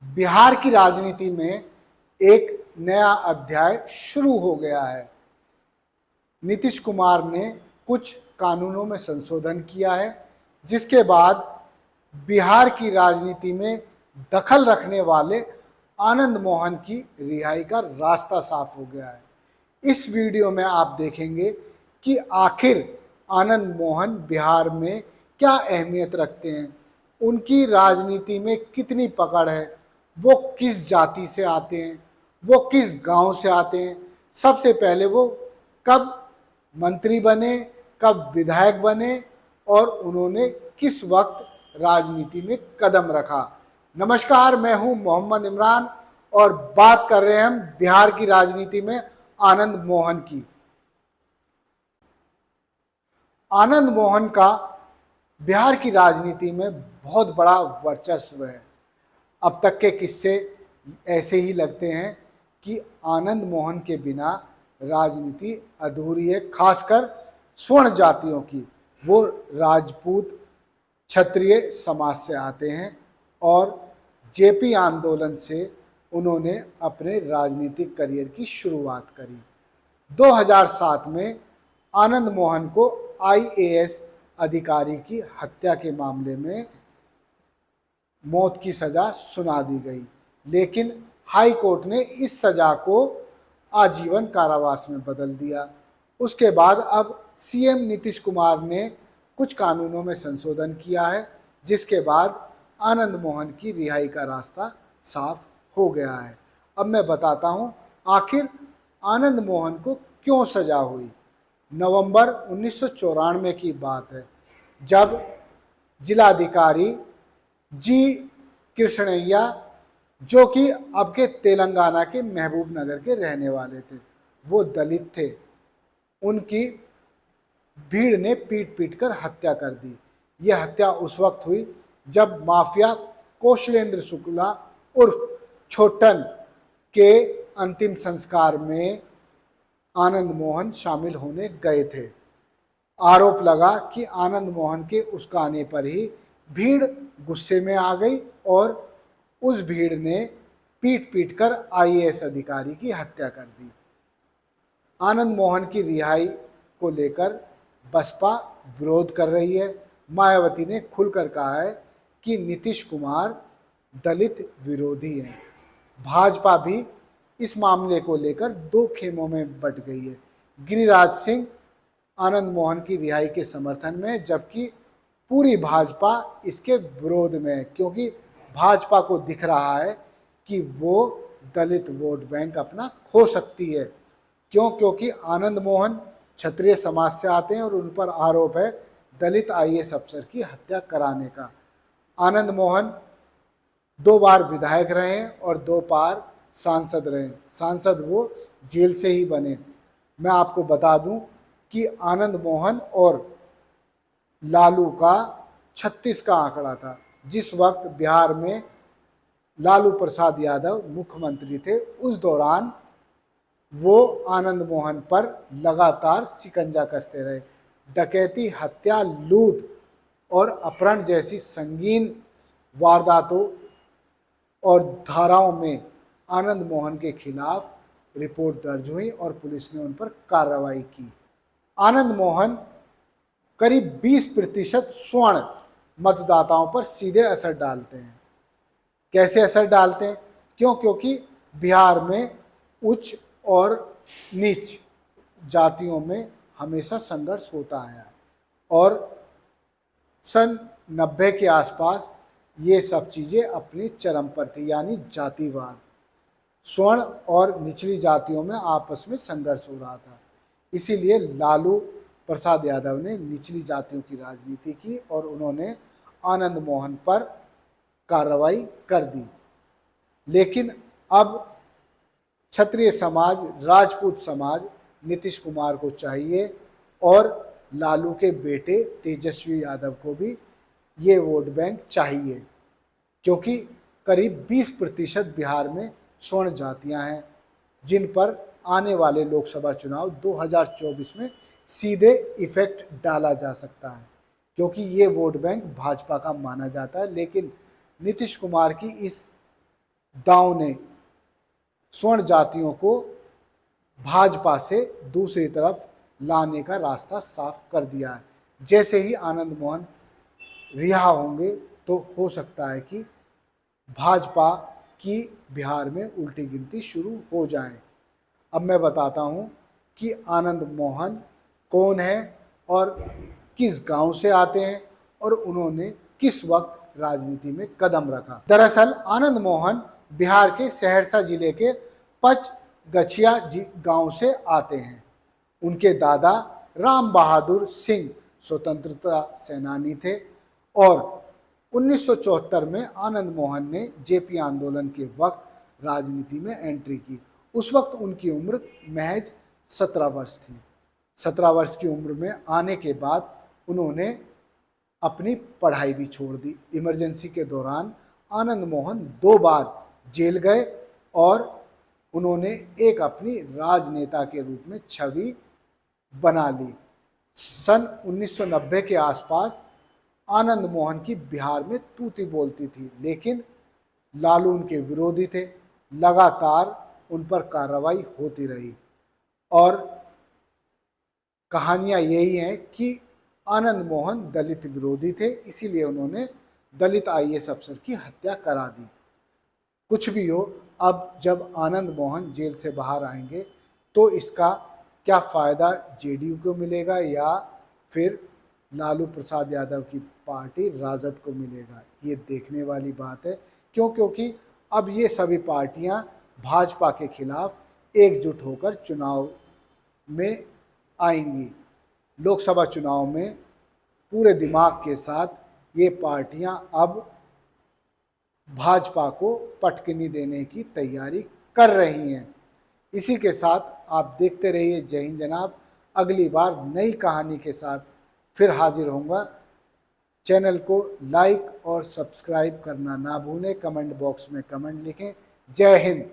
बिहार की राजनीति में एक नया अध्याय शुरू हो गया है। नीतीश कुमार ने कुछ कानूनों में संशोधन किया है, जिसके बाद बिहार की राजनीति में दखल रखने वाले आनंद मोहन की रिहाई का रास्ता साफ हो गया है। इस वीडियो में आप देखेंगे कि आखिर आनंद मोहन बिहार में क्या अहमियत रखते हैं, उनकी राजनीति में कितनी पकड़ है, वो किस जाति से आते हैं, वो किस गांव से आते हैं, सबसे पहले वो कब मंत्री बने, कब विधायक बने और उन्होंने किस वक्त राजनीति में कदम रखा। नमस्कार, मैं हूं मोहम्मद इमरान और बात कर रहे हैं हम बिहार की राजनीति में आनंद मोहन की। आनंद मोहन का बिहार की राजनीति में बहुत बड़ा वर्चस्व है। अब तक के किस्से ऐसे ही लगते हैं कि आनंद मोहन के बिना राजनीति अधूरी है, खासकर स्वर्ण जातियों की। वो राजपूत क्षत्रिय समाज से आते हैं और जेपी आंदोलन से उन्होंने अपने राजनीतिक करियर की शुरुआत करी। 2007 में आनंद मोहन को आईएएस अधिकारी की हत्या के मामले में मौत की सजा सुना दी गई, लेकिन हाई कोर्ट ने इस सजा को आजीवन कारावास में बदल दिया। उसके बाद अब सीएम नीतीश कुमार ने कुछ कानूनों में संशोधन किया है, जिसके बाद आनंद मोहन की रिहाई का रास्ता साफ हो गया है। अब मैं बताता हूं आखिर आनंद मोहन को क्यों सजा हुई। नवंबर 1994 की बात है, जब जिलाधिकारी जी कृष्णैया, जो कि अब के तेलंगाना के महबूब नगर के रहने वाले थे, वो दलित थे, उनकी भीड़ ने पीट पीट कर हत्या कर दी। यह हत्या उस वक्त हुई जब माफिया कौशलेंद्र शुक्ला उर्फ छोटन के अंतिम संस्कार में आनंद मोहन शामिल होने गए थे। आरोप लगा कि आनंद मोहन के उस्काने पर ही भीड़ गुस्से में आ गई और उस भीड़ ने पीट पीट कर आईएएस अधिकारी की हत्या कर दी। आनंद मोहन की रिहाई को लेकर बसपा विरोध कर रही है। मायावती ने खुलकर कहा है कि नीतीश कुमार दलित विरोधी हैं। भाजपा भी इस मामले को लेकर दो खेमों में बंट गई है। गिरिराज सिंह आनंद मोहन की रिहाई के समर्थन में, जबकि पूरी भाजपा इसके विरोध में है, क्योंकि भाजपा को दिख रहा है कि वो दलित वोट बैंक अपना खो सकती है। क्यों? क्योंकि आनंद मोहन क्षत्रिय समाज से आते हैं और उन पर आरोप है दलित आईएएस अफसर की हत्या कराने का। आनंद मोहन 2 बार विधायक रहे और 2 बार सांसद रहे। सांसद वो जेल से ही बने। मैं आपको बता दूं कि आनंद मोहन और लालू का 36 का आंकड़ा था। जिस वक्त बिहार में लालू प्रसाद यादव मुख्यमंत्री थे, उस दौरान वो आनंद मोहन पर लगातार शिकंजा कसते रहे। डकैती, हत्या, लूट और अपहरण जैसी संगीन वारदातों और धाराओं में आनंद मोहन के खिलाफ रिपोर्ट दर्ज हुई और पुलिस ने उन पर कार्रवाई की। आनंद मोहन करीब 20% स्वर्ण मतदाताओं पर सीधे असर डालते हैं। कैसे असर डालते हैं? क्यों? क्योंकि बिहार में उच्च और नीच जातियों में हमेशा संघर्ष होता आया है और सन 90 के आसपास ये सब चीज़ें अपनी चरम पर थी, यानी जातिवाद। स्वर्ण और निचली जातियों में आपस में संघर्ष हो रहा था। इसीलिए लालू प्रसाद यादव ने निचली जातियों की राजनीति की और उन्होंने आनंद मोहन पर कार्रवाई कर दी। लेकिन अब क्षत्रिय समाज, राजपूत समाज नीतीश कुमार को चाहिए और लालू के बेटे तेजस्वी यादव को भी ये वोट बैंक चाहिए, क्योंकि करीब 20% बिहार में स्वर्ण जातियां हैं, जिन पर आने वाले लोकसभा चुनाव 2024 में सीधे इफेक्ट डाला जा सकता है, क्योंकि ये वोट बैंक भाजपा का माना जाता है। लेकिन नीतीश कुमार की इस दांव ने स्वर्ण जातियों को भाजपा से दूसरी तरफ लाने का रास्ता साफ कर दिया है। जैसे ही आनंद मोहन रिहा होंगे तो हो सकता है कि भाजपा की बिहार में उल्टी गिनती शुरू हो जाए। अब मैं बताता हूं कि आनंद मोहन कौन है और किस गांव से आते हैं और उन्होंने किस वक्त राजनीति में कदम रखा। दरअसल आनंद मोहन बिहार के सहरसा जिले के पचगछिया गांव से आते हैं। उनके दादा राम बहादुर सिंह स्वतंत्रता सेनानी थे और 1974 में आनंद मोहन ने जेपी आंदोलन के वक्त राजनीति में एंट्री की। उस वक्त उनकी उम्र महज 17 वर्ष थी। 17 वर्ष की उम्र में आने के बाद उन्होंने अपनी पढ़ाई भी छोड़ दी। इमरजेंसी के दौरान आनंद मोहन 2 बार जेल गए और उन्होंने एक अपनी राजनेता के रूप में छवि बना ली। सन 1990 के आसपास आनंद मोहन की बिहार में तूती बोलती थी, लेकिन लालू उनके विरोधी थे। लगातार उन पर कार्रवाई होती रही और कहानियां यही हैं कि आनंद मोहन दलित विरोधी थे, इसीलिए उन्होंने दलित आईएएस अफसर की हत्या करा दी। कुछ भी हो, अब जब आनंद मोहन जेल से बाहर आएंगे तो इसका क्या फ़ायदा जेडीयू को मिलेगा या फिर लालू प्रसाद यादव की पार्टी राजद को मिलेगा, ये देखने वाली बात है। क्योंकि अब ये सभी पार्टियां भाजपा के खिलाफ एकजुट होकर चुनाव में आएंगी। लोकसभा चुनाव में पूरे दिमाग के साथ ये पार्टियां अब भाजपा को पटकनी देने की तैयारी कर रही हैं। इसी के साथ आप देखते रहिए जय हिंद जनाब। अगली बार नई कहानी के साथ फिर हाजिर होऊंगा। चैनल को लाइक और सब्सक्राइब करना ना भूलें। कमेंट बॉक्स में कमेंट लिखें। जय हिंद।